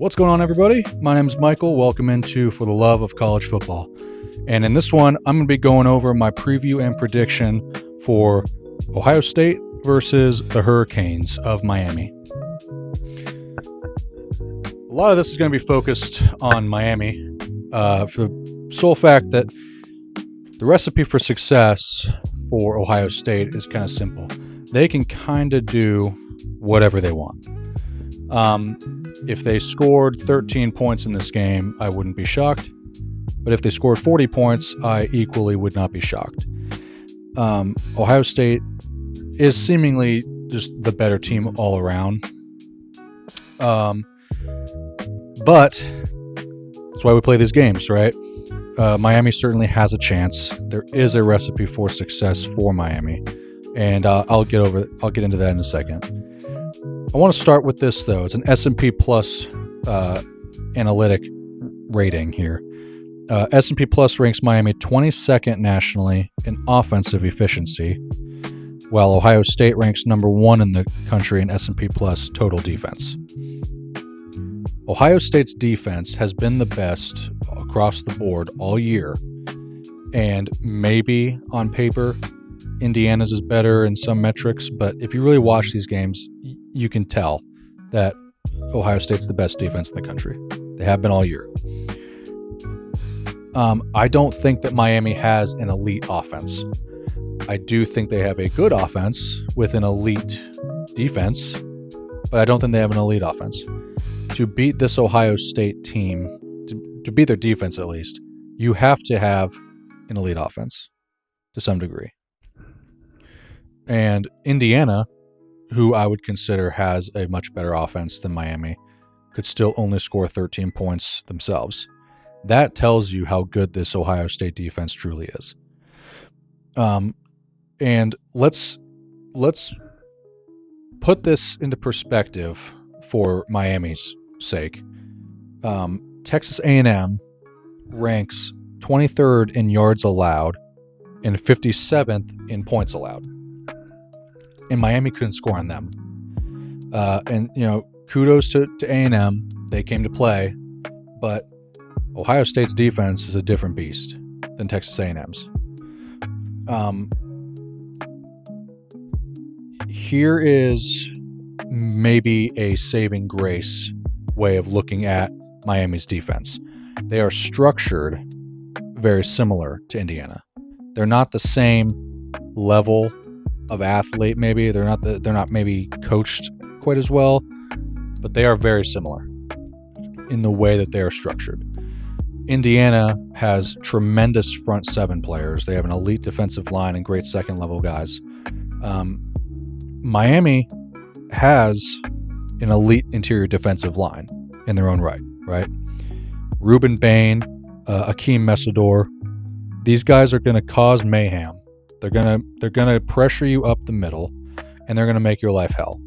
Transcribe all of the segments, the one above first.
What's going on, everybody? My name is Michael. Welcome into For the Love of College Football. And in this one, I'm going to be going over my preview and prediction for Ohio State versus the Hurricanes of Miami. A lot of this is going to be focused on Miami for the sole fact that the recipe for success for Ohio State is kind of simple. They can kind of do whatever they want. If they scored 13 points in this game, I wouldn't be shocked. But if they scored 40 points, I equally would not be shocked. Ohio State is seemingly just the better team all around. But that's why we play these games, right? Miami certainly has a chance. There is a recipe for success for Miami, and I'll get into that in a second. I want to start with this, though. It's an S&P Plus analytic rating here. S&P Plus ranks Miami 22nd nationally in offensive efficiency, while Ohio State ranks number 1 in the country in S&P Plus total defense. Ohio State's defense has been the best across the board all year, and maybe on paper, Indiana's is better in some metrics, but if you really watch these games, you can tell that Ohio State's the best defense in the country. They have been all year. I don't think that Miami has an elite offense. I do think they have a good offense with an elite defense, but I don't think they have an elite offense. To beat this Ohio State team, to beat their defense at least, you have to have an elite offense to some degree. And Indiana, who I would consider has a much better offense than Miami, could still only score 13 points themselves. That tells you how good this Ohio State defense truly is. And let's put this into perspective for Miami's sake. Texas A&M ranks 23rd in yards allowed and 57th in points allowed. And Miami couldn't score on them. And, kudos to A&M. They came to play. But Ohio State's defense is a different beast than Texas A&M's. Here is maybe a saving grace way of looking at Miami's defense. They are structured very similar to Indiana. They're not the same level of athlete, maybe they're not maybe coached quite as well, but they are very similar in the way that they are structured. Indiana has tremendous front seven players. They have an elite defensive line and great second level guys. Miami has an elite interior defensive line in their own right? Ruben Bain, Akeem Mesidor, these guys are going to cause mayhem. They're gonna pressure you up the middle, and they're gonna make your life hell.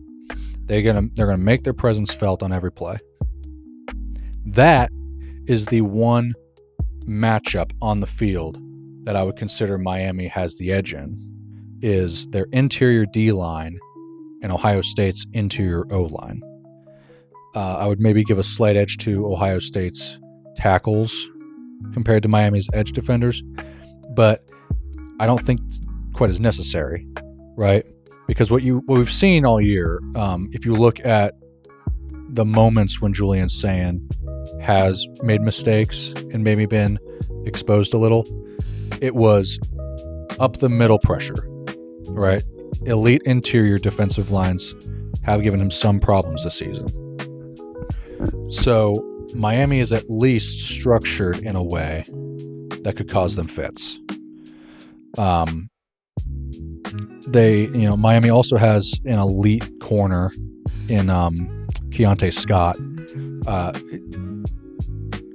They're gonna make their presence felt on every play. That is the one matchup on the field that I would consider Miami has the edge in, is their interior D line and Ohio State's interior O line. I would maybe give a slight edge to Ohio State's tackles compared to Miami's edge defenders, but I don't think it's quite as necessary, right? Because what we've seen all year, if you look at the moments when Julian Sayin has made mistakes and maybe been exposed a little, it was up the middle pressure, right? Elite interior defensive lines have given him some problems this season. So Miami is at least structured in a way that could cause them fits. Miami also has an elite corner in Keontae Scott.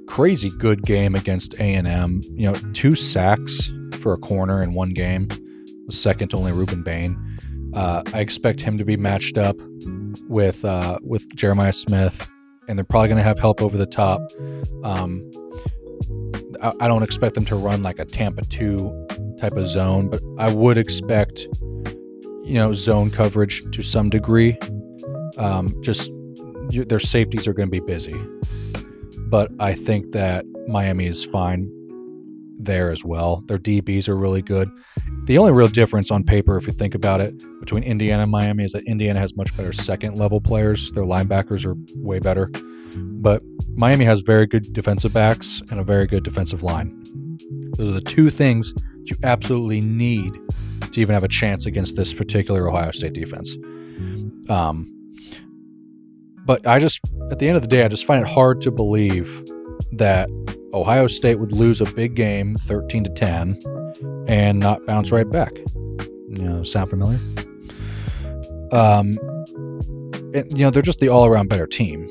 Crazy good game against A&M. 2 sacks for a corner in one game, was second to only Ruben Bain. I expect him to be matched up with Jeremiah Smith, and they're probably going to have help over the top. I don't expect them to run like a Tampa 2 type of zone, but I would expect, zone coverage to some degree. Just their safeties are going to be busy. But I think that Miami is fine there as well. Their DBs are really good. The only real difference on paper, if you think about it, between Indiana and Miami is that Indiana has much better second-level players. Their linebackers are way better. But Miami has very good defensive backs and a very good defensive line. Those are the two things you absolutely need to even have a chance against this particular Ohio State defense. But at the end of the day, I just find it hard to believe that Ohio State would lose a big game 13-10 and not bounce right back. Sound familiar? They're just the all-around better team.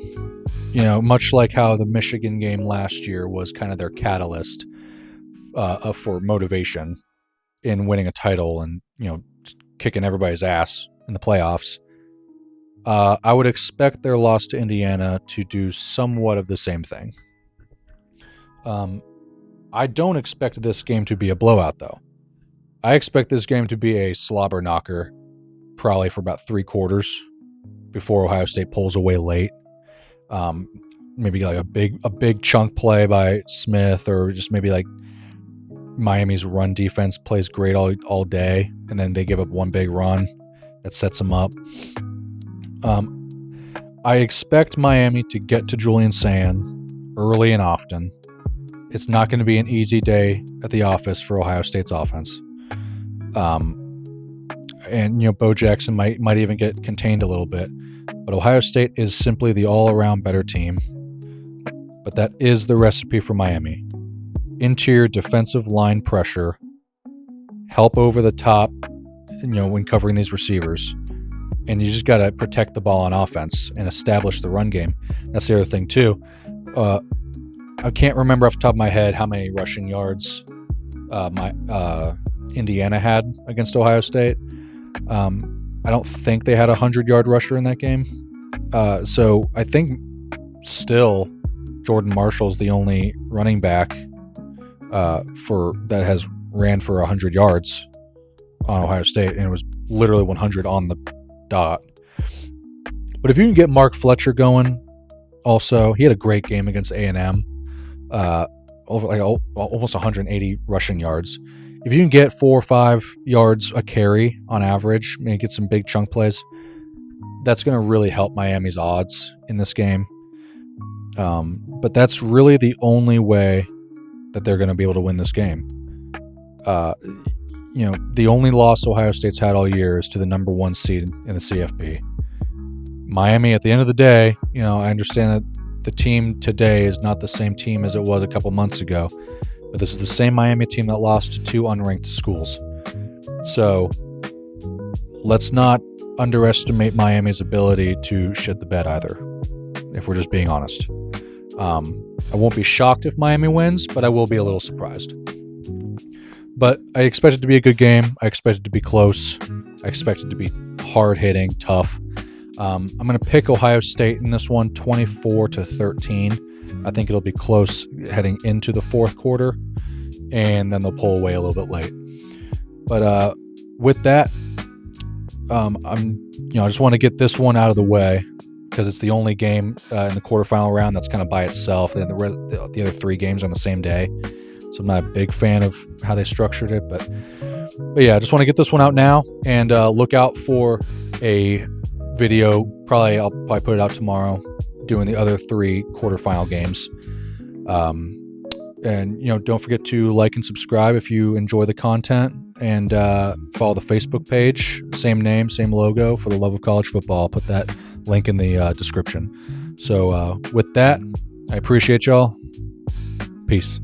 Much like how the Michigan game last year was kind of their catalyst for motivation in winning a title and, kicking everybody's ass in the playoffs. I would expect their loss to Indiana to do somewhat of the same thing. I don't expect this game to be a blowout, though. I expect this game to be a slobber knocker, probably for about 3 quarters before Ohio State pulls away late. Maybe like a big chunk play by Smith, or just maybe like Miami's run defense plays great all day, and then they give up one big run that sets them up. I expect Miami to get to Julian Sand early and often. It's not going to be an easy day at the office for Ohio State's offense. And Bo Jackson might even get contained a little bit. But Ohio State is simply the all-around better team. But that is the recipe for Miami. Interior defensive line pressure, help over the top, when covering these receivers. And you just got to protect the ball on offense and establish the run game. That's the other thing, too. I can't remember off the top of my head how many rushing yards Indiana had against Ohio State. I don't think they had a 100-yard rusher in that game. So I think still Jordan Marshall's the only running back that has ran for 100 yards on Ohio State, and it was literally 100 on the dot. But if you can get Mark Fletcher going, also, he had a great game against A&M, over like almost 180 rushing yards. If you can get 4 or 5 yards a carry on average, maybe get some big chunk plays, that's going to really help Miami's odds in this game. But that's really the only way that they're going to be able to win this game. The only loss Ohio State's had all year is to the number 1 seed in the CFP. Miami, at the end of the day, I understand that the team today is not the same team as it was a couple months ago, but this is the same Miami team that lost to 2 unranked schools. So let's not underestimate Miami's ability to shit the bed either, if we're just being honest. I won't be shocked if Miami wins, but I will be a little surprised. But I expect it to be a good game. I expect it to be close. I expect it to be hard-hitting, tough. I'm going to pick Ohio State in this one, 24-13. I think it'll be close heading into the fourth quarter, and then they'll pull away a little bit late. But with that, I just want to get this one out of the way because it's the only game in the quarterfinal round that's kind of by itself, and the other 3 games are on the same day. So I'm not a big fan of how they structured it, but yeah, I just want to get this one out now, and look out for a video. I'll probably put it out tomorrow, doing the other 3 quarterfinal games. And don't forget to like and subscribe if you enjoy the content, and follow the Facebook page, same name, same logo, For the Love of College Football. I'll put that link in the description. So with that, I appreciate y'all. Peace.